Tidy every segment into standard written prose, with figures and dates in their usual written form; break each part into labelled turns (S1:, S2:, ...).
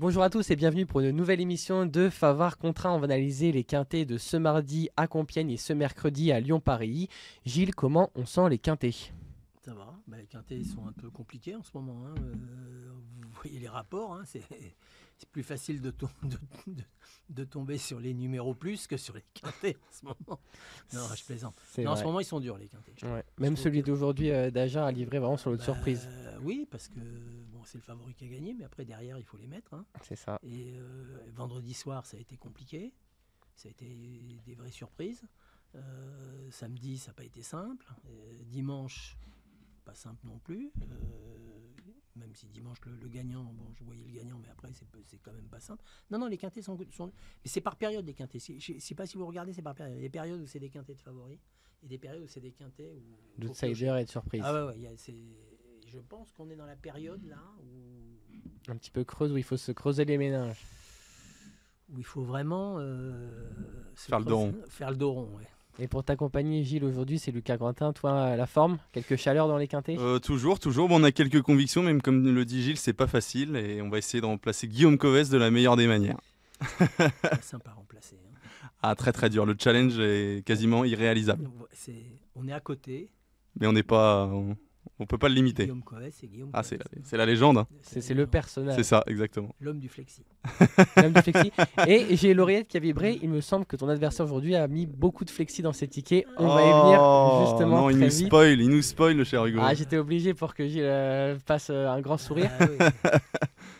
S1: Bonjour à tous et bienvenue pour une nouvelle émission de Favard Contrat. On va analyser les quintets de ce mardi à Compiègne et ce mercredi à Lyon-Paris. Gilles, comment on sent les quintets?
S2: Ça va, les quintets sont un peu compliqués en ce moment. Vous voyez les rapports, c'est plus facile de tomber sur les numéros plus que sur les quintets en ce moment. Non, je plaisante. En ce moment, ils sont durs les quintets.
S1: Ouais. Même celui d'aujourd'hui d'Agen a livré vraiment sur l'autre surprise.
S2: Oui, parce que c'est le favori qui a gagné, mais après derrière, il faut les mettre.
S1: C'est ça.
S2: Et vendredi soir, ça a été compliqué. Ça a été des vraies surprises. Samedi, ça n'a pas été simple. Dimanche, pas simple non plus, même si dimanche le gagnant, je voyais le gagnant, mais après c'est quand même pas simple. Non, les quintets sont mais c'est par période les quintets. Je sais pas si vous regardez, c'est par période. Il y a des périodes où c'est des quintets de favoris et des périodes où c'est des quintets
S1: d'outsider et de surprise.
S2: Ah ouais, je pense qu'on est dans la période là où
S1: un petit peu creuse, où il faut se creuser les méninges.
S2: Où il faut vraiment
S3: faire
S2: le dos rond, ouais.
S1: Et pour t'accompagner, Gilles, aujourd'hui, c'est Lucas Grantin. Toi, la forme, quelques chaleurs dans les quintets?
S3: Toujours. Bon, on a quelques convictions, même comme le dit Gilles, c'est pas facile. Et on va essayer de remplacer Guillaume Coves de la meilleure des manières.
S2: C'est sympa à remplacer.
S3: Ah, très très dur. Le challenge est quasiment irréalisable.
S2: On est à côté.
S3: Mais on n'est pas... On peut pas le limiter.
S2: Guillaume Coves, c'est Guillaume
S3: Ah,
S2: Coves.
S3: c'est la légende.
S1: C'est le personnage.
S3: C'est ça, exactement.
S2: L'homme du flexi.
S1: L'homme du flexi. Et j'ai l'oreillette qui a vibré. Il me semble que ton adversaire aujourd'hui a mis beaucoup de flexi dans ses tickets. On va y venir justement
S3: non,
S1: très vite.
S3: Il nous spoil, le cher Hugo.
S1: Ah, j'étais obligé pour que Gilles passe un grand sourire.
S2: Oui.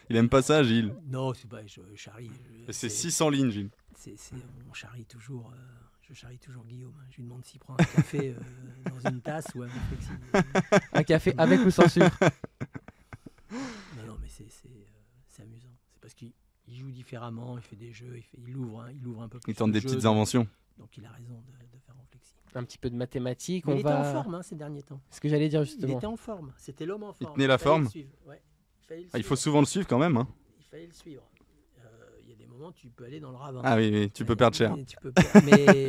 S3: Il aime pas ça, Gilles.
S2: Non, c'est pas, je charrie.
S3: C'est 600 lignes, Gilles.
S2: On charrie toujours. Je charrie toujours Guillaume. Je lui demande s'il prend un café dans une tasse ou un flexi.
S1: Un café avec ou sans sucre.
S2: Non, mais c'est amusant. C'est parce qu'il joue différemment, il fait des jeux, il ouvre un peu plus.
S3: Il tente des petites inventions.
S2: Donc il a raison de faire en flexi.
S1: Un petit peu de mathématiques.
S2: Il était en forme ces derniers temps.
S1: C'est ce que j'allais dire justement.
S2: Il était en forme. C'était l'homme en forme.
S3: Il tenait la forme. Il faut souvent le suivre quand même.
S2: Il fallait le suivre. Tu peux aller dans le ravin.
S3: Ah oui, tu peux perdre cher.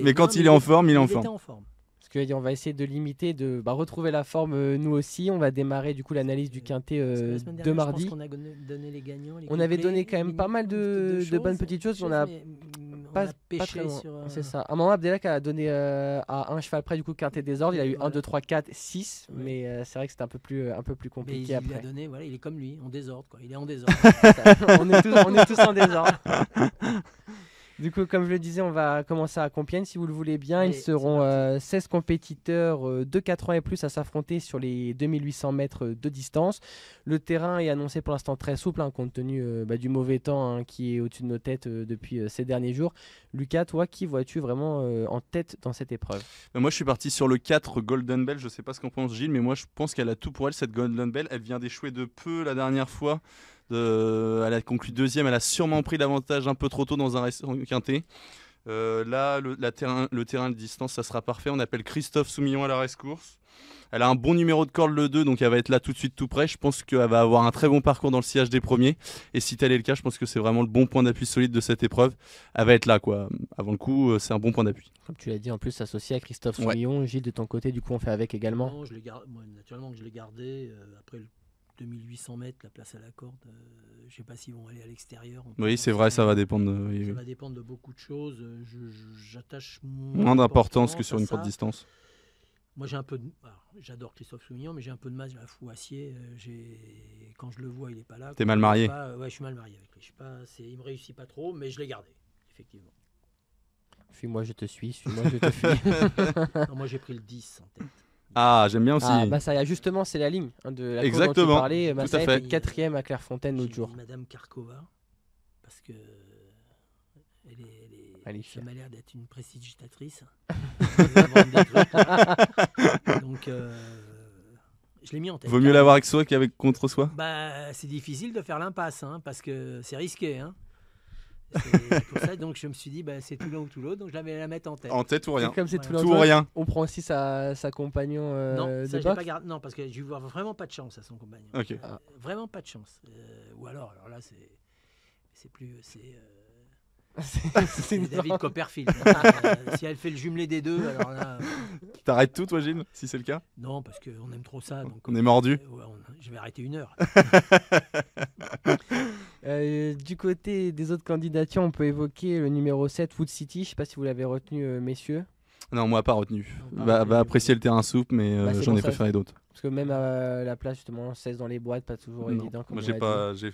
S2: Mais
S3: quand il est en forme, il est en forme.
S2: était en forme.
S1: Ce que je veux dire, on va essayer de limiter, de retrouver la forme nous aussi. On va démarrer du coup l'analyse du quintet de mardi.
S2: Je pense qu'on a donné les gagnants.
S1: On avait donné quand même pas mal de bonnes petites choses. On a pas
S2: pêché
S1: très
S2: sur.
S1: C'est ça. À un moment, Abdelak a donné à un cheval près du coup quintet désordre. Il a eu 1, 2, 3, 4, 6. Ouais. Mais c'est vrai que c'était un peu plus compliqué
S2: mais
S1: après.
S2: Il a donné, voilà, il est comme lui, en désordre quoi. Il est en désordre.
S1: on est tous en désordre. Du coup, comme je le disais, on va commencer à Compiègne si vous le voulez bien. Ils seront 16 compétiteurs de 4 ans et plus à s'affronter sur les 2800 mètres de distance. Le terrain est annoncé pour l'instant très souple, compte tenu du mauvais temps qui est au-dessus de nos têtes depuis ces derniers jours. Lucas, toi, qui vois-tu vraiment en tête dans cette épreuve?
S3: Moi, je suis parti sur le 4 Golden Bell. Je ne sais pas ce qu'en pense Gilles, mais moi, je pense qu'elle a tout pour elle, cette Golden Bell. Elle vient d'échouer de peu la dernière fois. Elle a conclu deuxième, elle a sûrement pris l'avantage un peu trop tôt dans un restaurant quintet. Là, le terrain de distance, ça sera parfait. On appelle Christophe Soumillon à la rescourse. Elle a un bon numéro de corde, le 2, donc elle va être là tout de suite tout près. Je pense qu'elle va avoir un très bon parcours dans le sillage des premiers. Et si tel est le cas, je pense que c'est vraiment le bon point d'appui solide de cette épreuve. Elle va être là, quoi. Avant le coup, c'est un bon point d'appui.
S1: Comme tu l'as dit, en plus, associé à Christophe Soumillon. Ouais. Gilles, de ton côté, du coup, on fait avec également.
S2: Non, moi, naturellement que je l'ai gardé. Après le 2800 mètres, la place à la corde, je ne sais pas s'ils vont aller à l'extérieur.
S3: Oui, c'est vrai, ça va dépendre.
S2: Ça va dépendre de beaucoup de choses. J'attache
S3: moins d'importance que sur une courte distance.
S2: Moi, j'adore Christophe Soumillon, mais j'ai un peu de mal à la Fouassier. Quand je le vois, il n'est pas là.
S3: T'es mal marié?
S2: Ouais, je suis mal marié avec lui. Il me réussit pas trop, mais je l'ai gardé, effectivement.
S1: Suis-moi, je te suis. Suis-moi, je te fuis.
S2: Non, moi, j'ai pris le 10 en tête.
S3: Ah, j'aime bien aussi.
S1: Ah, ça y a justement, c'est la ligne de la course dont tu parlais. Ça a été 4e à Clairefontaine l'autre jour.
S2: Madame Karkova, parce que ça m'a l'air d'être une prestidigitatrice. Donc, je l'ai mis en tête.
S3: Vaut mieux l'avoir avec soi qu'avec contre soi.
S2: C'est difficile de faire l'impasse, parce que c'est risqué. C'est pour ça, donc je me suis dit, c'est tout l'un ou tout l'autre, donc je vais la mettre en tête.
S3: En tête ou rien.
S1: Comme c'est tout
S3: ou rien.
S1: On prend aussi sa compagnon
S2: non, ça,
S1: de boxe.
S2: Pas gardé, non, parce que je lui vois vraiment pas de chance à son compagnon.
S3: Okay.
S2: Vraiment pas de chance. Ou alors là, c'est plus... C'est David Copperfield. Si elle fait le jumelé des deux, alors là...
S3: T'arrêtes tout, toi, Gilles, si c'est le cas?
S2: Non, parce qu'on aime trop ça. Donc
S3: on est mordu.
S2: Je vais arrêter 1 heure.
S1: Du côté des autres candidatures, on peut évoquer le numéro 7, Wood City. Je sais pas si vous l'avez retenu, messieurs.
S3: Non, moi pas retenu.
S2: Ah,
S3: Va
S2: oui,
S3: apprécier le terrain souple, mais
S1: Bah, c'est
S3: j'en
S1: pour
S3: ai
S1: ça.
S3: préféré d'autres.
S1: Parce que même à la place, justement, 16 dans les boîtes, pas toujours
S3: Non,
S1: évident. Comme
S3: moi
S1: on
S3: j'ai
S1: l'a
S3: pas.
S1: dit.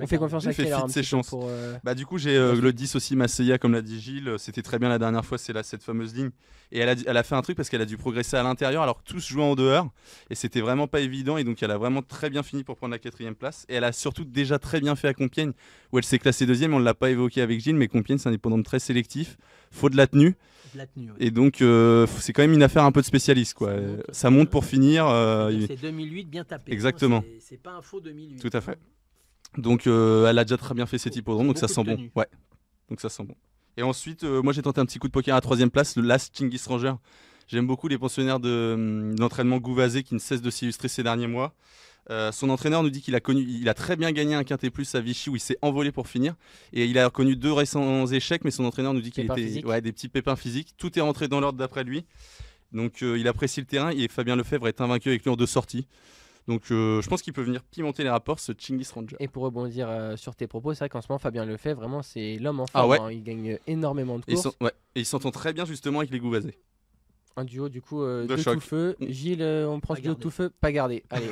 S1: On fait confiance à
S3: J'ai fait
S1: Keller
S3: fi
S1: un
S3: de ses
S1: petit peu
S3: chances.
S1: pour.
S3: Bah du coup j'ai
S1: la suite.
S3: le 10 aussi Masseya comme l'a dit Gilles, c'était très bien la dernière fois, c'est là cette fameuse ligne et elle a fait un truc parce qu'elle a dû progresser à l'intérieur alors que tous jouaient en dehors et c'était vraiment pas évident et donc elle a vraiment très bien fini pour prendre la 4e place et elle a surtout déjà très bien fait à Compiègne où elle s'est classée 2e, on ne l'a pas évoqué avec Gilles mais Compiègne c'est un hippodrome très sélectif, faut de la tenue
S2: De la tenue, ouais.
S3: et donc c'est quand même une affaire un peu de spécialiste quoi. Ça monte pour finir.
S2: C'est 2008 bien tapé.
S3: Exactement.
S2: Hein, c'est pas un faux 2008.
S3: Tout à fait. Donc elle a déjà très bien fait cet hippodrome, donc ça
S2: Beaucoup
S3: sent
S2: de
S3: bon.
S2: tenue.
S3: Ouais, donc ça sent bon. Et ensuite, moi j'ai tenté un petit coup de poker à 3e place, le Last Chinggis Ranger. J'aime beaucoup les pensionnaires d'entraînement Gouvazé qui ne cessent de s'illustrer ces derniers mois. Son entraîneur nous dit il a très bien gagné un quintet plus à Vichy où il s'est envolé pour finir. Et il a connu 2 récents échecs, mais son entraîneur nous dit qu'il
S1: Pépins
S3: était
S1: physiques.
S3: des petits pépins physiques. Tout est rentré dans l'ordre d'après lui. Donc il apprécie le terrain et Fabien Lefebvre est invaincu avec lui en 2 sorties. Donc je pense qu'il peut venir pimenter les rapports, ce Chinggis Ranger.
S1: Et pour rebondir sur tes propos, c'est vrai qu'en ce moment, Fabien Lefebvre, vraiment, c'est l'homme en
S3: Ah
S1: forme.
S3: ouais.
S1: Hein. Il gagne énormément de
S3: Et
S1: courses.
S3: il s'entend très bien justement avec les Gouvazés.
S1: Un duo, du coup,
S3: De
S1: de
S3: choc.
S1: tout feu. Gilles, on prend ce
S2: Pas
S1: duo de
S2: gardé.
S1: tout feu, pas gardé. Allez,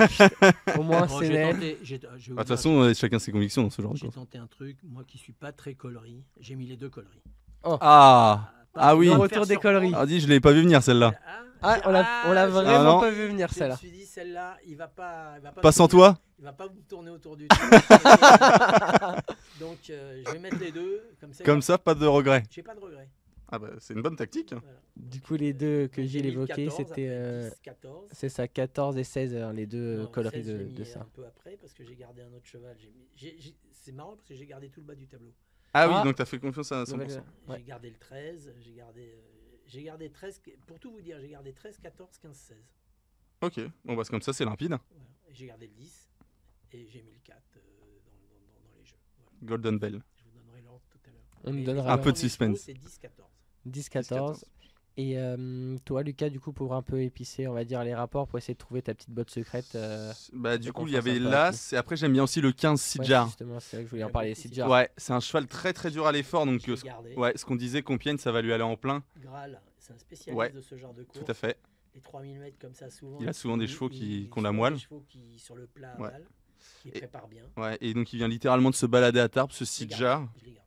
S1: au moins,
S2: Bon,
S1: c'est
S2: j'ai
S1: net.
S2: tenté- j'ai- je vais
S3: De
S2: vous
S3: toute
S2: dire,
S3: façon, chacun ses convictions dans ce genre de
S2: j'ai
S3: choses.
S2: tenté un truc, moi qui suis pas très coloris, j'ai mis les 2 coloris.
S3: Ah oui.
S1: Le
S2: Pas me
S1: retour
S2: faire
S1: des coloris.
S3: Ah dis, je l'ai pas vu venir celle-là.
S1: Ah, on l'a
S2: je-
S1: vraiment
S3: non.
S1: pas vu venir,
S2: Je me
S1: celle-là.
S2: suis dit, celle-là, il va pas
S3: Pas sans
S2: tourner-
S3: toi
S2: Il va pas vous tourner autour du truc. Donc, je vais mettre les 2.
S3: Comme ça, pas de regret.
S2: J'ai pas de regret.
S3: Ah bah c'est une bonne tactique. hein.
S2: Voilà.
S1: Du coup, les deux que Gilles
S2: 2014,
S1: évoquait, c'était.
S2: après 10, 14.
S1: C'est ça, 14 et 16, les deux
S2: Non,
S1: coloris
S2: 16, j'ai
S1: de
S2: mis
S1: ça.
S2: un peu après parce que j'ai gardé un autre cheval. C'est marrant parce que j'ai gardé tout le bas du tableau.
S3: Ah oui,
S1: Ah.
S3: donc t'as fait confiance à 100%.
S1: Nouvelle- Ouais.
S2: J'ai gardé le 13, j'ai gardé 13, pour tout vous dire, j'ai gardé 13, 14, 15, 16.
S3: Ok, bon bah c'est comme ça, c'est limpide.
S2: Voilà. Et j'ai gardé le 10 et j'ai mis le 4 dans les jeux. Voilà.
S3: Golden Bell.
S2: Je vous donnerai l'ordre tout à l'heure.
S1: On nous
S2: Et
S1: donnera
S2: les
S3: Un
S1: l'ordre.
S3: peu de
S2: premiers chevaux,
S3: suspense.
S2: C'est 10, 14.
S1: 10-14. Et toi, Lucas, du coup, pour un peu épicer, on va dire, les rapports pour essayer de trouver ta petite botte secrète.
S3: Bah du
S1: de
S3: coup, il y
S1: confiance
S3: avait
S1: un peu
S3: l'As et après j'aime bien aussi le 15
S1: Ouais,
S3: Sidjar.
S1: justement, c'est vrai que je voulais en
S2: J'aime
S1: parler.
S2: beaucoup
S1: Sidjar.
S3: Ouais, c'est un cheval très très dur à l'effort donc
S2: Je l'ai gardé.
S3: ouais, ce qu'on disait Compiègne, ça va lui aller en plein.
S2: Graal, c'est un spécialiste
S3: Ouais,
S2: de ce genre de course.
S3: Tout à fait.
S2: Les 3000 mètres comme ça, souvent.
S3: Il a souvent des chevaux qui ont la
S2: souvent
S3: moelle.
S2: Des chevaux qui, sur le plat,
S3: Ouais.
S2: aval, qui
S3: Et-
S2: préparent bien.
S3: Ouais, et donc il vient littéralement de se balader à Tarbes, ce
S2: Je l'ai gardé,
S3: Sidjar.
S2: je l'ai gardé.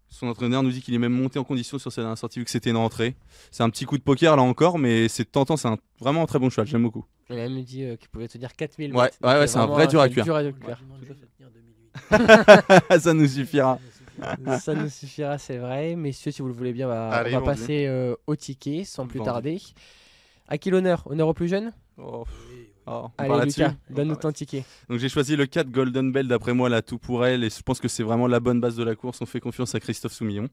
S3: Son entraîneur nous dit qu'il est même monté en condition sur sa dernière sortie vu que c'était une rentrée. C'est un petit coup de poker là encore, mais c'est tentant, c'est vraiment un très bon cheval, j'aime beaucoup.
S1: Il a même dit qu'il pouvait tenir 4000
S3: Ouais,
S1: mètres.
S3: ouais,
S1: Donc,
S3: ouais, c'est un
S1: vraiment,
S3: vrai dur à cuire.
S1: dur à
S2: On lui
S1: cuire.
S2: demande
S1: Tout à
S2: juste de tenir 2008.
S3: Ça nous suffira.
S1: Ça nous suffira, c'est vrai. Messieurs, si vous le voulez bien,
S3: Allez,
S1: on va
S3: mon Dieu.
S1: passer au ticket sans plus
S3: Vendu.
S1: tarder. À qui l'honneur? Honneur au plus jeune?
S3: Oh,
S2: Oui, oui.
S3: on
S1: Allez,
S3: part là-dessus.
S1: Lucas, donne-nous
S3: Ouais.
S1: ton ticket.
S3: Donc j'ai choisi le 4 Golden Bell, d'après moi, là, tout pour elle. Et je pense que c'est vraiment la bonne base de la course. On fait confiance à Christophe Soumillon.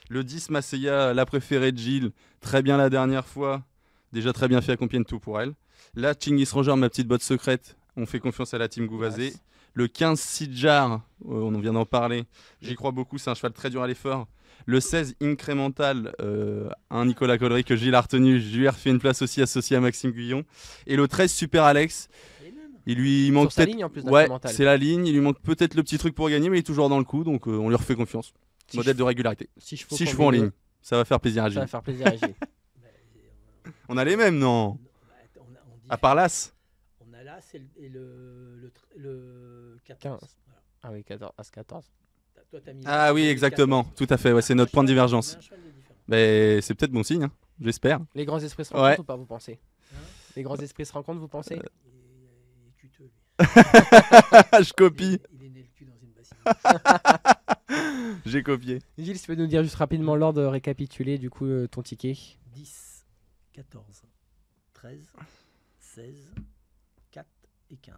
S3: Le 10 Masseya, la préférée de Gilles. Très bien la dernière fois. Déjà très bien fait à Compiègne, tout pour elle. Là, Chinggis Ranger, ma petite botte secrète. On fait confiance à la team Gouvazé.
S1: Yes.
S3: Le 15 Sidjar, on en vient d'en parler. J'y crois beaucoup, c'est un cheval très dur à l'effort. Le 16 Incremental, un Nicolas Collery que Gilles a retenu. Je lui ai refait une place aussi associée à Maxime Guyon. Et le 13 Super Alex.
S2: Les mêmes.
S3: Il lui manque
S1: Sur sa
S3: peut-être.
S1: ligne en plus
S3: Ouais,
S1: d'incrémental.
S3: c'est la ligne. Il lui manque peut-être le petit truc pour gagner, mais il est toujours dans le coup, donc on lui refait confiance.
S1: Six
S3: Modèle
S1: chevaux-
S3: de régularité.
S1: 6 chevaux
S3: 6 chevaux en
S1: combinés,
S3: ligne. Ça va faire plaisir à
S1: Ça va
S3: Gilles.
S1: faire plaisir à Gilles.
S2: Bah, on-
S3: On a les mêmes, non
S2: on dit-
S3: À part l'As.
S2: On a là, c'est le 14.
S1: 15.
S2: Voilà.
S1: Ah oui, 14. As 14.
S2: Toi, t'as mis
S3: Ah oui,
S2: le
S3: exactement.
S2: 14.
S3: Tout à fait. Ouais, c'est notre point de divergence.
S2: On a un cheval de différence.
S3: Mais c'est peut-être bon signe, hein. J'espère.
S1: Les grands esprits se
S3: Ouais.
S1: rencontrent ou pas, vous pensez?
S2: Hein
S1: Les grands esprits se rencontrent, vous pensez?
S2: Il est cuteux, lui.
S3: Je copie.
S2: Il est né le cul dans une bassine.
S3: J'ai copié.
S1: Gilles, tu peux nous dire juste rapidement l'ordre récapitulé, du coup, ton ticket?
S2: 10, 14, 13, 16, 4 et 15.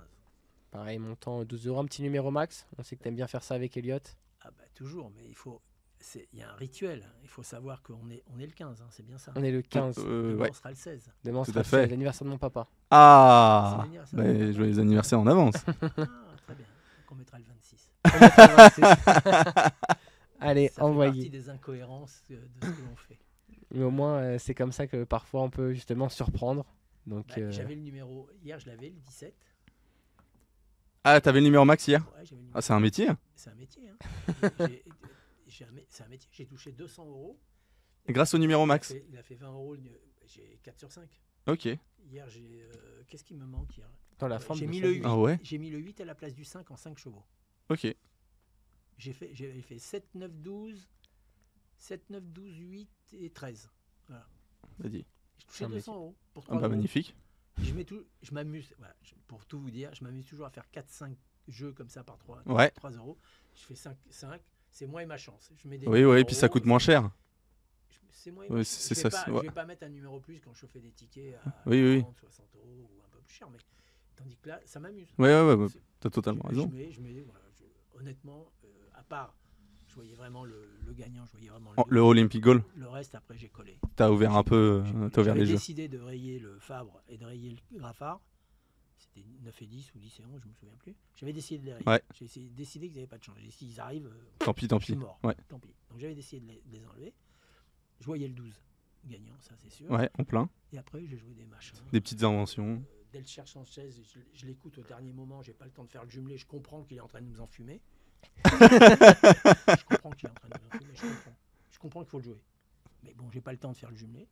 S1: Pareil, montant 12 euros, un petit numéro max. On sait que t'aimes bien faire ça avec Elliot.
S2: Ah bah toujours, mais il y a un rituel. Il faut savoir qu'on est le 15, hein, c'est bien ça.
S1: On est le 15.
S2: Demain,
S3: Ouais.
S2: on sera le 16.
S1: Demain,
S3: Tout
S1: sera
S3: à fait.
S1: l'anniversaire de mon papa.
S3: Ah
S2: C'est l'anniversaire.
S3: bah, joyeux anniversaire en avance.
S2: Ah, très bien. Donc on mettra le 26.
S1: Allez,
S2: Ça fait partie
S1: envoyez.
S2: des incohérences de ce que l'on fait.
S1: Mais au moins, c'est comme ça que parfois on peut justement surprendre. Donc,
S2: Bah, j'avais le numéro, hier je l'avais, le 17.
S3: Ah, t'avais le numéro max hier?
S2: Ouais, j'avais le numéro.
S3: Ah, c'est un métier.
S2: c'est un métier. Hein. C'est un métier. J'ai touché 200 €.
S3: Et grâce au numéro max.
S2: Il a fait 20 €. J'ai 4 sur 5.
S3: Ok.
S2: Hier, j'ai. Qu'est-ce qui me manque hier?
S1: Dans la forme
S2: J'ai
S1: de
S2: mis
S1: ça.
S2: le 8.
S3: Ah ouais.
S2: J'ai mis le 8 à la place du 5 en 5 chevaux.
S3: Ok.
S2: J'avais fait 7, 9, 12, 8 et 13. Voilà.
S3: Vas-y.
S2: J'ai touché
S1: Un
S2: 200 € pour
S3: Ah
S2: 3
S3: bah
S2: euros.
S3: magnifique.
S2: Je m'amuse, voilà, pour tout vous dire, je m'amuse toujours à faire 4-5 jeux comme ça par 3
S3: Ouais.
S2: €. Je fais 5, c'est moi et ma chance. Je mets des
S3: Oui, oui, puis ça
S2: numéros,
S3: coûte moins cher.
S2: C'est moi et
S3: Oui,
S2: ma
S3: c'est
S2: chance.
S3: ça,
S2: Je
S3: ouais.
S2: vais pas mettre un numéro plus quand je fais des tickets à
S3: Oui, oui.
S2: 40, 60 € ou un peu plus cher. Mais, tandis que là, ça m'amuse.
S3: Ouais, t'as totalement raison.
S2: Voilà, honnêtement, à part, je voyais vraiment le gagnant, je voyais vraiment
S3: Oh, le Olympic Goal,
S2: le reste, après, j'ai collé.
S3: t'as ouvert un peu, t'as ouvert
S2: J'avais
S3: les jeux.
S2: décidé de rayer le Fabre et de rayer le Graffard. C'était 9 et 10 ou 10 et 11, je me souviens plus. J'avais décidé de les rayer.
S3: Ouais.
S2: J'ai décidé qu'ils n'avaient pas de chance. J'ai dit, s'ils arrivent,
S3: Tant pis,
S2: je
S3: tant
S2: suis
S3: pis.
S2: mort.
S3: Ouais.
S2: Tant pis. Donc j'avais décidé de les enlever. Je voyais le 12 gagnant, ça c'est sûr.
S3: Ouais, en plein.
S2: Et après, j'ai joué des machins.
S3: Des petites inventions.
S2: Delcher Sanchez, je l'écoute au dernier moment, j'ai pas le temps de faire le jumelé, je comprends qu'il est en train de nous enfumer. Je comprends qu'il est en train de nous enfumer, je comprends qu'il faut le jouer. Mais bon, j'ai pas le temps de faire le jumelé.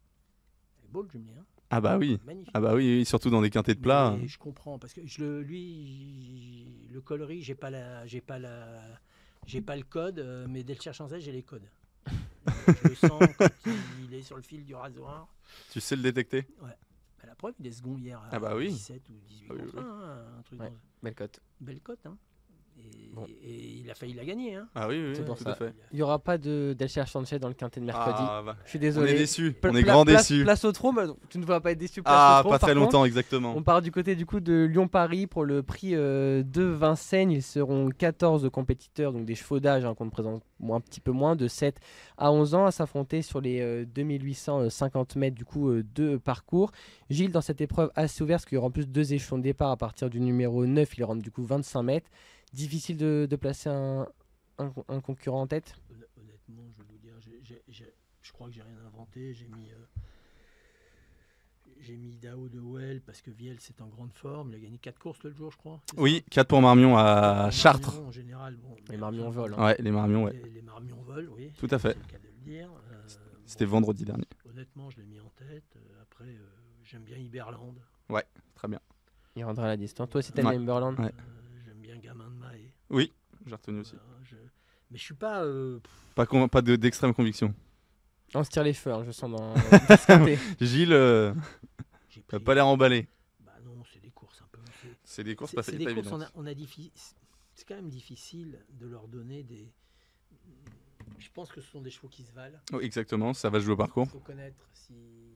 S2: C'est beau le jumelé, hein.
S3: Ah bah oui.
S2: Magnifique.
S3: Ah bah oui, oui, surtout dans des quintés de plat.
S2: Mais je comprends parce que le coloris, j'ai pas le code, mais Delcher Sanchez, j'ai les codes. Je le sens quand il est sur le fil du rasoir.
S3: Tu sais le détecter.
S2: Bah, la preuve, il est second hier à
S3: Ah bah oui.
S2: 17 ou 18
S3: Ah oui,
S2: contre
S3: oui.
S2: 1, hein, un truc
S1: Ouais. Belle cote.
S2: belle cote. Hein. Et,
S1: Bon.
S2: et il a failli la gagner. Hein.
S3: Ah oui, oui,
S1: C'est pour
S3: tout
S1: ça.
S3: à fait.
S1: Il n'y aura pas de Delcher Sanchez dans le quintet de mercredi.
S3: Ah bah.
S1: Je suis
S3: On
S1: désolé.
S3: est déçus,
S1: Pla-
S3: on est
S1: pla-
S3: grand
S1: place-
S3: déçus.
S1: Place au trot, bah, tu ne vas pas être déçu. Place
S3: Ah,
S1: au trot,
S3: pas
S1: par
S3: très
S1: contre.
S3: longtemps, exactement.
S1: On part du côté du coup de Lyon-Paris pour le prix de Vincennes. Ils seront 14 compétiteurs, donc des chevaux d'âge qu'on ne présente un petit peu moins, de 7 à 11 ans, à s'affronter sur les 2850 mètres du coup de parcours. Gilles, dans cette épreuve assez ouverte, parce qu'il y aura en plus 2 échelons de départ à partir du numéro 9, il rentre du coup 25 mètres. Difficile de placer un concurrent en tête.
S2: Honnêtement, je vais vous dire, je crois que j'ai rien inventé. J'ai mis Dao de Well parce que Viel c'est en grande forme. Il a gagné 4 courses l'autre jour, je crois. c'est
S3: Oui,
S2: ça
S3: 4 pour Marmion à
S2: Marmion,
S3: Chartres.
S2: En général, bon,
S1: Les Marmions volent.
S3: Ouais, les Marmions, ouais.
S2: Les Marmions volent, oui.
S3: Tout à fait.
S2: C'est le cas de le dire.
S3: C'était
S2: Bon,
S3: vendredi dernier.
S2: honnêtement, je l'ai mis en tête. Après, j'aime bien Iberland.
S3: Très bien.
S1: Il rendra la distance. Toi aussi, t'as
S3: Ouais.
S1: le Timberland.
S3: Ouais.
S2: J'aime bien Gamin de Mahé.
S3: Oui, j'ai retenu aussi.
S2: Voilà, mais je suis pas.
S3: Pas d'extrême conviction.
S1: On se tire les cheveux, je sens dans dans ce quintet.
S3: Gilles,
S2: J'ai
S3: t'as
S2: pris-
S3: pas l'air emballé.
S2: Bah non, c'est des courses un peu.
S3: C'est des courses
S2: C'est
S3: pas
S2: des courses,
S3: évidentes.
S2: c'est quand même difficile de leur donner des. Je pense que ce sont des chevaux qui se valent.
S3: Oui, exactement, ça va se jouer au parcours.
S2: Il faut connaître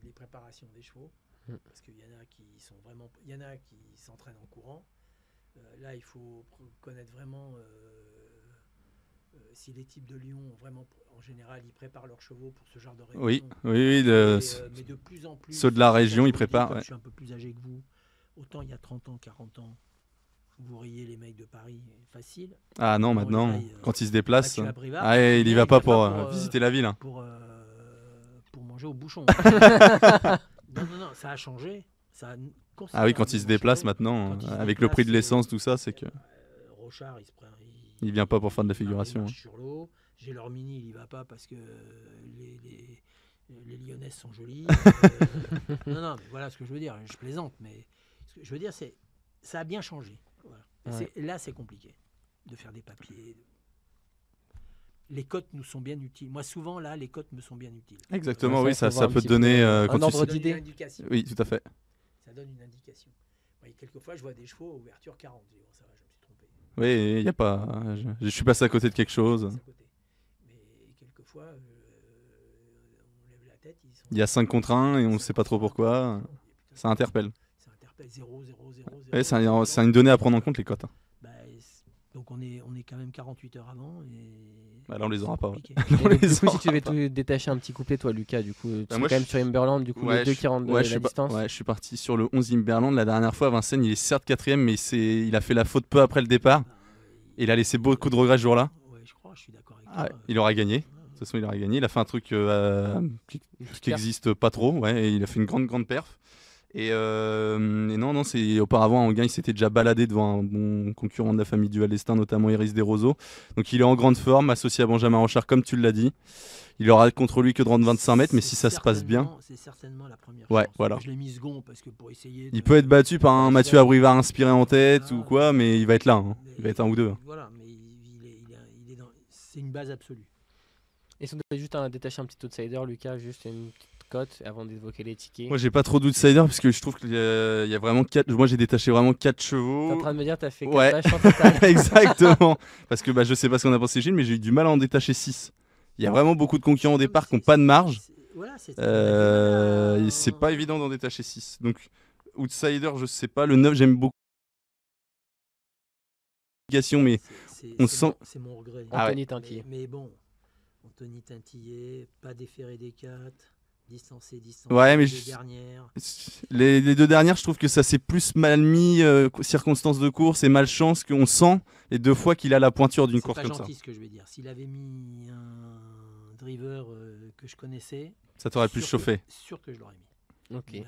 S2: les préparations des chevaux,
S1: Mm.
S2: parce qu'il y en a qui sont vraiment, il y en a qui s'entraînent en courant. Là, il faut connaître vraiment si les types de lions vraiment, en général, ils préparent leurs chevaux pour ce genre de réunion.
S3: Oui, oui,
S2: Mais de plus en plus,
S3: ceux de la
S2: ça,
S3: région,
S2: je
S3: ils
S2: vous le dis,
S3: préparent,
S2: comme
S3: ouais.
S2: Je suis un peu plus âgé que vous. Autant il y a 30 ans, 40 ans, vous riez les mecs de Paris, facile.
S3: Ah non,
S2: Bon,
S3: maintenant,
S2: là, il,
S3: quand il se déplace,
S2: Là, tu as Brivard,
S3: ah, il y va pas pour
S2: pour,
S3: visiter la ville. Hein.
S2: pour manger au bouchon. non, ça a changé. Ça a
S3: Ah oui, quand il se
S2: considérablement
S3: déplace
S2: changé.
S3: maintenant,
S2: Quand il se
S3: avec le prix de
S2: déplace,
S3: l'essence, tout ça, c'est que
S2: Rochard,
S3: il vient pas pour faire de la
S2: il
S3: figuration.
S2: marche sur l'eau. Gélormini, il y va pas parce que les Lyonnaises sont jolies. Non, mais voilà ce que je veux dire. Je plaisante, mais ce que je veux dire, c'est ça a bien changé. Voilà.
S1: Ouais.
S2: Là, c'est compliqué de faire des papiers. Les cotes nous sont bien utiles. Moi, souvent, là, les cotes me sont bien utiles.
S3: Exactement,
S1: Ouais,
S3: oui,
S1: ça,
S3: ça,
S1: faut
S3: ça
S1: voir un
S3: peut te
S1: petit peu,
S3: donner
S1: un
S3: quand tu
S1: ordre
S2: Ça donne
S1: d'idée.
S2: une indication.
S3: Oui, tout à fait.
S2: Ça donne une indication. Ouais, quelquefois, je vois des chevaux à ouverture 40. Je dis, bon, ça va, je me suis trompé.
S3: Oui, il y a pas. Je suis passé à côté de quelque chose.
S2: C'est à côté. Mais quelquefois, on lève la tête. Ils sont...
S3: Il y a 5 contre 1 et on ne sait pas trop pourquoi. Ça interpelle.
S2: Ça interpelle 0, 0, 0, 0.
S3: Ouais, c'est une donnée à prendre en compte, les cotes. Hein.
S2: Bah, donc on est quand même 48 heures avant. Et
S3: Bah là, on les aura
S2: c'est
S3: pas, ouais.
S2: compliqué.
S1: Et donc,
S3: les
S1: du coup,
S3: aura
S1: si tu devais
S3: pas.
S1: tout détacher un petit couplet, toi, Lucas, du coup, tu es
S3: moi,
S1: quand même
S3: je-
S1: sur Timberland, du coup, les deux qui rentrent de
S3: ouais,
S1: la distance.
S3: ouais, je suis parti sur le 11e Berland. La dernière fois, Vincennes, il est certes 4ème, mais il a fait la faute peu après le départ. Et il a laissé beaucoup de regrets ce jour-là.
S2: Ouais, je crois, je suis d'accord avec
S3: Ah,
S2: toi.
S3: il aura gagné. De toute façon, il aura gagné. Il a fait un truc qui
S1: Une petite
S3: n'existe pas trop. Ouais, et il a fait une grande perf. Et non, c'est auparavant Anguin, il s'était déjà baladé devant un bon concurrent de la famille du Val-d'Estaing, notamment Iris Desroseaux. Donc il est en grande forme, associé à Benjamin Rochard, comme tu l'as dit. Il aura contre lui que de rendre 25 mètres, mais si ça se passe bien.
S2: C'est certainement la première
S3: Ouais,
S2: chance.
S3: voilà.
S2: Je l'ai mis second parce que pour essayer.
S3: Il peut être battu par un Mathieu Abrivard inspiré en tête ou quoi, mais il va être là. Hein. Il va être un ou deux.
S2: Voilà, mais c'est une base absolue.
S1: Et si on devait juste détacher un petit outsider, Lucas, juste une petite cote avant d'évoquer les tickets.
S3: Moi, j'ai pas trop d'outsider parce que je trouve qu'il y a vraiment 4. Moi, j'ai détaché vraiment 4 chevaux.
S1: T'es en train de me dire, t'as fait 4
S3: Ouais.
S1: vaches en total.
S3: Exactement. Parce que je sais pas ce qu'on a pensé, Gilles, mais j'ai eu du mal à en détacher 6. Il y a vraiment beaucoup de concurrents au départ qui n'ont pas de marge.
S2: Voilà, c'est
S3: pas évident d'en détacher 6. Donc, outsider, je sais pas. Le 9, j'aime beaucoup. Mais on sent.
S2: C'est mon regret.
S3: Ah
S1: Anthony Tintier.
S2: Mais bon, Anthony Tintier, pas déféré des 4, distancé,
S3: Ouais, mais
S2: les deux dernières.
S3: Les deux dernières, je trouve que ça s'est plus mal mis, circonstances de course et malchance, qu'on sent les deux fois qu'il a la pointure d'une course comme ça.
S2: C'est pas gentil ce que je vais dire. S'il avait mis un driver que je connaissais,
S3: Ça t'aurait plus chauffé.
S2: Sûr que je l'aurais mis.
S1: Ok.
S2: Mais là,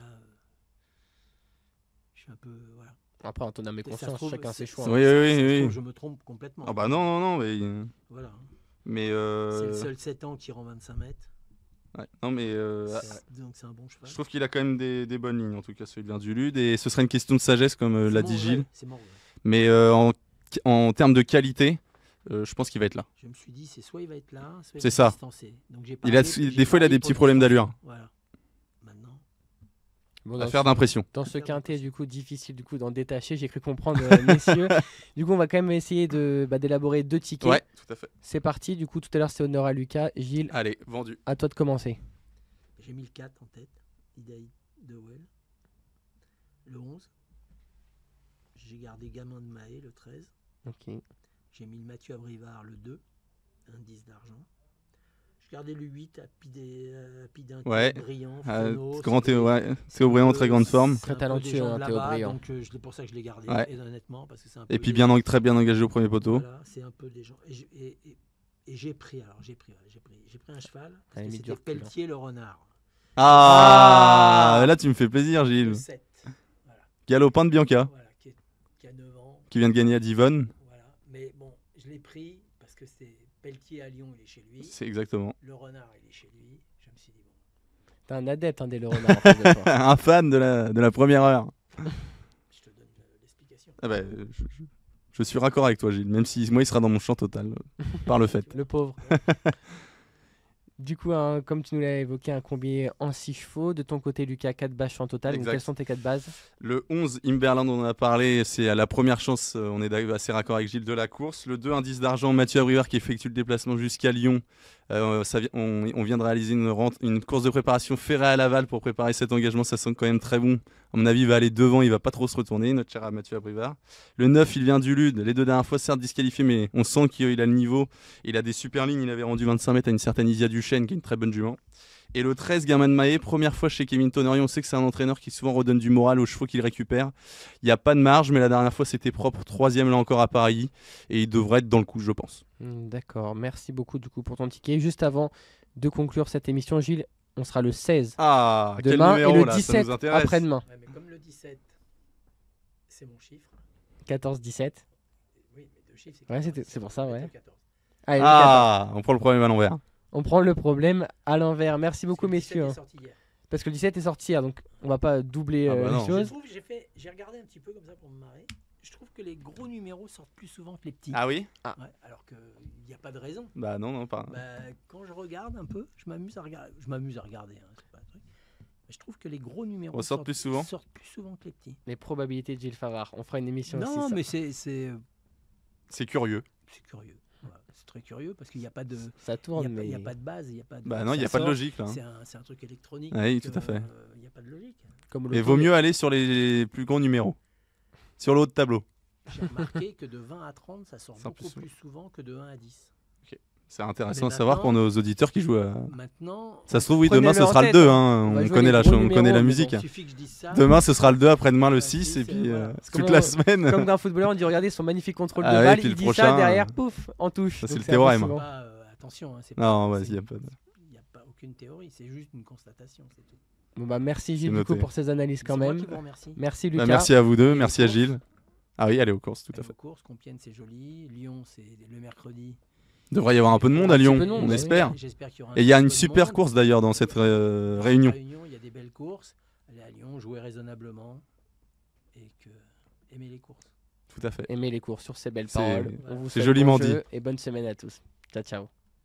S2: je suis un peu. Voilà.
S1: Après, en ton âme et
S2: Ça se
S1: conscience,
S2: trouve,
S1: chacun ses
S2: c'est-
S1: choix.
S2: ça-
S3: Oui,
S2: ça-
S3: oui,
S2: ça se
S3: oui.
S2: trouve, je me trompe complètement.
S3: Ah bah non, mais.
S2: Voilà.
S3: Mais
S2: C'est le seul 7 ans qui rend 25 mètres.
S3: ouais, non, mais
S2: Donc c'est un bon cheval.
S3: je trouve qu'il a quand même des bonnes lignes, en tout cas celui de Verdulude. Et ce serait une question de sagesse, comme l'a dit Gilles.
S2: C'est mon regret.
S3: Mais en termes de qualité, je pense qu'il va être là.
S2: Je me suis dit, c'est soit il va être là, soit il
S3: C'est
S2: va
S3: ça.
S2: être distancé. Donc, j'ai
S3: Des fois, il a des petits problèmes d'allure.
S2: Voilà. Maintenant.
S1: Bon,
S3: Affaire d'impression.
S1: Dans ce quintet, du coup, difficile d'en détacher, j'ai cru comprendre, messieurs. Du coup, on va quand même essayer d'élaborer 2 tickets.
S3: Ouais, tout à fait.
S1: C'est parti. Du coup, tout à l'heure, c'est honneur à Lucas. Gilles,
S3: Allez, vendu.
S1: à toi de commencer.
S2: J'ai mis le 4 en tête. Idaï de Well. Le 11. J'ai gardé Gamin de Mahé, le 13.
S1: Ok.
S2: J'ai mis le Mathieu Abrivard, le 2. Un 10 d'argent. J'ai gardé le 8 à Pidin,
S3: Ouais.
S2: brillant.
S3: Théo Briand, très grande forme.
S1: Très talentueux, hein, Théo Briand.
S2: Donc c'est pour ça que je l'ai gardé,
S3: Ouais.
S2: et honnêtement, parce que c'est un peu
S3: Et puis
S2: des-
S3: très bien engagé au premier poteau.
S2: Voilà, c'est un peu des gens. Et j'ai pris un cheval.
S1: T'as
S2: Parce que
S1: mis du
S2: c'était
S1: recul, hein.
S2: Pelletier le renard.
S3: Ah, là tu me fais plaisir,
S2: Le
S3: Gilles.
S2: 7. Voilà.
S3: Galopin de Bianca,
S2: Voilà, qui a 9 ans.
S3: qui vient de gagner à Divonne.
S2: Voilà. Mais bon, je l'ai pris parce que c'est Pelletier à Lyon, il est chez lui.
S3: C'est exactement.
S2: Le renard, il est chez lui. Je me suis dit, bon,
S1: T'es un adepte des Le Renard en face de toi.
S3: Un fan de la première heure.
S2: je te donne l'explication.
S3: Ah bah, je suis raccord avec toi, Gilles, même si moi il sera dans mon champ total, par le fait.
S1: Le pauvre. Du coup, comme tu nous l'as évoqué, un combiné en 6 chevaux. De ton côté, Lucas, 4 bâches en total. Donc,
S3: Exact.
S1: quelles sont tes 4 bases?
S3: Le 11, Imberland, on en a parlé, c'est à la première chance, on est assez raccord avec Gilles, de la course. Le 2, indice d'argent, Mathieu Abrivard qui effectue le déplacement jusqu'à Lyon. On vient de réaliser une course de préparation ferrée à Laval pour préparer cet engagement, ça sent quand même très bon. À mon avis, il va aller devant, il va pas trop se retourner, notre cher Mathieu Abrivard. Le 9, il vient du Lude, les 2 dernières fois certes disqualifié, mais on sent qu'il a le niveau. Il a des super lignes, il avait rendu 25 mètres à une certaine Isia Duchesne, qui est une très bonne jument. Et le 13, Gamin de Mahé, première fois chez Kevin Tonnery, on sait que c'est un entraîneur qui souvent redonne du moral aux chevaux qu'il récupère. Il n'y a pas de marge, mais la dernière fois c'était propre, 3e là encore à Paris, et il devrait être dans le coup, je pense.
S1: D'accord, merci beaucoup du coup pour ton ticket. Juste avant de conclure cette émission, Gilles, on sera le 16
S3: Ah,
S1: demain
S3: quel numéro,
S1: et le
S3: là, ça
S1: 17
S3: nous intéresse.
S1: après-demain.
S2: Ouais, mais comme le 17, c'est mon chiffre.
S1: 14-17.
S2: Oui, mais 2 chiffres,
S1: Ouais,
S2: 14.
S1: c'est pour ça, ouais.
S2: Le 14.
S1: Allez, le 14.
S3: Ah, on prend le problème à l'envers.
S1: On prend le problème à l'envers. Merci beaucoup,
S2: Parce que le 17
S1: messieurs.
S2: est
S1: hein.
S2: sorti hier.
S1: Parce que le 17 est sorti hier, donc on va pas doubler
S3: Ah bah non.
S1: les
S2: Je
S1: choses.
S2: trouve, j'ai regardé un petit peu comme ça pour me marrer. Je trouve que les gros numéros sortent plus souvent que les petits.
S3: Ah oui?
S2: Ouais, alors qu'il n'y a pas de raison.
S3: Bah non, pas.
S2: Bah, quand je regarde un peu, je m'amuse à regarder. Hein, c'est pas un truc. Mais je trouve que les gros numéros
S3: Ressortent plus souvent
S2: sortent plus souvent que les petits.
S1: Les probabilités de Gilles Favard. On fera une émission aussi.
S2: Non,
S1: ça.
S2: mais c'est
S3: C'est curieux.
S2: curieux. Voilà, c'est très curieux parce qu'il n'y a pas de.
S1: Ça
S2: Il
S1: tourne,
S2: n'y
S1: mais.
S2: a pas de base, il y a pas de.
S3: Bah non, il n'y a
S2: ça
S3: pas de
S2: sort,
S3: logique là.
S2: C'est un truc électronique.
S3: Oui,
S2: donc,
S3: tout à fait.
S2: Il n'y a pas de logique.
S1: Comme
S3: Et vaut mieux aller sur les plus gros numéros. Sur le haut de tableau.
S2: J'ai remarqué que de 20 à 30, ça sort
S3: Ça
S2: beaucoup
S3: plus
S2: plus souvent que de 1 à 10.
S3: C'est intéressant
S2: Mais
S3: à savoir pour
S2: maintenant-
S3: nos auditeurs qui jouent à...
S2: Maintenant,
S3: Ça se trouve, oui,
S1: Prenez-le
S3: demain ce
S1: en
S3: sera le
S1: tête,
S3: 2.
S1: hein.
S3: Hein.
S1: On va
S3: On
S1: jouer
S3: connaît
S1: les
S3: la,
S1: gros
S3: on connaît
S1: numéros,
S3: la
S1: mais
S3: musique.
S2: il suffit que je dise ça.
S3: Demain ce sera le 2, après-demain le
S2: Ouais,
S3: 6, et
S2: c'est-
S3: puis
S2: voilà.
S3: toute
S1: Comment-
S3: la semaine.
S1: Comme d'un footballeur, on dit regardez son magnifique contrôle de
S3: Ah ouais,
S1: balle,
S3: puis
S1: il
S3: le
S1: dit
S3: prochain,
S1: ça derrière, pouf, en touche.
S3: ça, c'est
S1: Donc
S3: le
S1: un peu
S3: théorème.
S1: souvent.
S2: Attention, hein, c'est
S3: Non,
S2: pas-
S3: vas-y,
S2: c'est-
S3: y a pas de...
S2: il n'y a pas aucune théorie, c'est juste une constatation, c'est tout.
S1: Bon, bah, merci Gilles du
S3: noté.
S1: coup pour ces analyses quand
S2: C'est moi
S1: même.
S2: qui vous remercie.
S1: Merci
S3: Bah,
S1: Lucas.
S3: merci à vous deux,
S2: Et
S3: merci à
S2: aux courses.
S3: Gilles. Ah oui, allez aux courses, tout à
S2: Allez
S3: fait.
S2: aux courses, Compiègne c'est joli, Lyon c'est le mercredi.
S3: Il devrait y avoir un peu de monde à
S1: Un petit
S3: Lyon,
S1: peu de monde,
S3: on
S1: bah oui.
S3: espère.
S2: J'espère qu'il y aura un
S3: Et il y a
S2: petit
S3: une
S2: peu de
S3: super
S2: monde.
S3: course d'ailleurs dans cette
S2: Dans
S3: réunion.
S2: cette réunion, il y a des belles courses. Allez à Lyon, jouer raisonnablement et aimer les courses.
S3: Tout à fait.
S1: Aimez les cours sur ces belles
S3: C'est-
S1: paroles.
S2: Voilà.
S1: On vous
S3: c'est
S1: souhaite
S3: joliment
S1: bon jeu
S3: dit.
S1: et bonne semaine à tous. Ciao ciao.